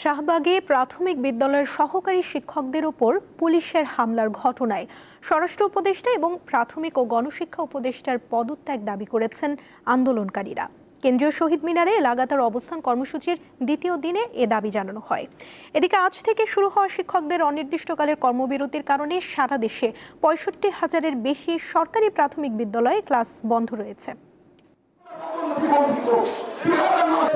শাহবাগে প্রাথমিক বিদ্যালয়ের সহকারী শিক্ষকদের উপর পুলিশের হামলার ঘটনায় স্বরাষ্ট্র উপদেষ্টা এবং প্রাথমিক ও গণশিক্ষা উপদেষ্টার পদত্যাগ দাবি করেছেন আন্দোলনকারীরা। কেন্দ্রীয় শহীদ মিনারে লাগাতার অবস্থান কর্মসূচির দ্বিতীয় দিনে এ দাবি জানানো হয়। এদিকে আজ থেকে শুরু হওয়া শিক্ষকদের অনির্দিষ্টকালের কর্মবিরতির কারণে সারা দেশে ৬৫,০০০-এর বেশি সরকারি প্রাথমিক বিদ্যালয়ে ক্লাস বন্ধ রয়েছে।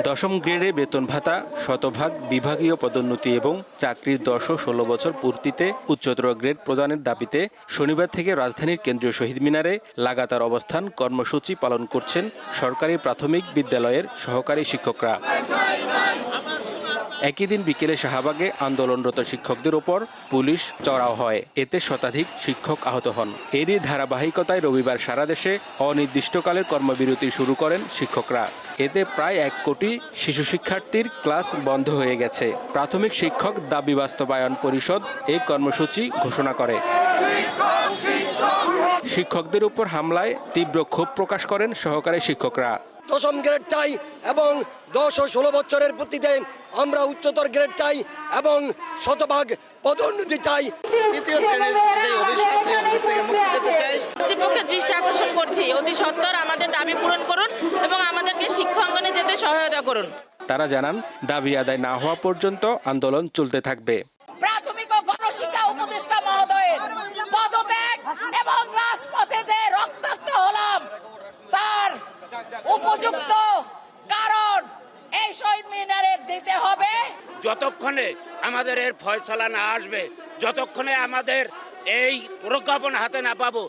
দশম গ্রেডে বেতন ভাতা, শতভাগ বিভাগীয় পদোন্নতি এবং চাকরির 10 ও 16 বছর পূর্তিতে উচ্চতর গ্রেড প্রদানের দাবিতে শনিবার থেকে রাজধানীর কেন্দ্রীয় শহীদ মিনারে লাগাতার অবস্থান কর্মসূচি পালন করছেন সরকারি প্রাথমিক বিদ্যালয়ের সহকারী শিক্ষকরা। একই দিন বিকেলে শাহবাগে আন্দোলনরত শিক্ষকদের ওপর পুলিশ চড়াও হয়। এতে শতাধিক শিক্ষক আহত হন। এরই ধারাবাহিকতায় রবিবার সারা দেশে অনির্দিষ্টকালের কর্মবিরতি শুরু করেন শিক্ষকরা। এতে প্রায় 1 কোটি শিশু শিক্ষার্থীর ক্লাস বন্ধ হয়ে গেছে। প্রাথমিক শিক্ষক দাবি বাস্তবায়ন পরিষদ এই কর্মসূচি ঘোষণা করে। শিক্ষকদের উপর হামলায় তীব্র ক্ষোভ প্রকাশ করেন সহকারী শিক্ষকরা। দশম গ্রেড চাই এবং 10 ও 16 বছরের ভিত্তিতে আমরা উচ্চতর গ্রেড চাই এবং শতভাগ পদোন্নতি চাই। তৃতীয় শ্রেণীর যে অভিশাপ থেকে মুক্তি পেতে চাই। কর্তৃপক্ষের দৃষ্টি আকর্ষণ করছি, অতি সত্বর আমাদের দাবি পূরণ করুন এবং আমাদেরকে শিক্ষাঙ্গনে যেতে সহায়তা করুন। তারা জানান, দাবি আদায় না হওয়া পর্যন্ত আন্দোলন চলতে থাকবে। প্রাথমিক ও গণশিক্ষা উপদেষ্টা মহোদয়ের পদত্যাগ এবং রাজপথে যে রক্তাক্ত হলাম তার উপযুক্ত কারণ এই শহীদ মিনারে দিতে হবে। যতক্ষণে আমাদের এর ফয়সালা না আসবে, যতক্ষণে আমাদের এই প্রজ্ঞাপন হাতে না পাবো,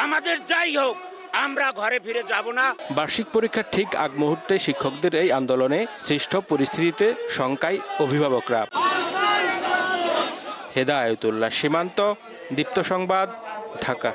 আমাদের যাই হোক আমরা ঘরে ফিরে যাব না। বার্ষিক পরীক্ষার ঠিক আগ মুহূর্তে শিক্ষকদের এই আন্দোলনে সৃষ্ট পরিস্থিতিতে শঙ্কায় অভিভাবকরা। হেদায়েতুল্লাহ সীমান্ত, দীপ্ত সংবাদ, ঢাকা।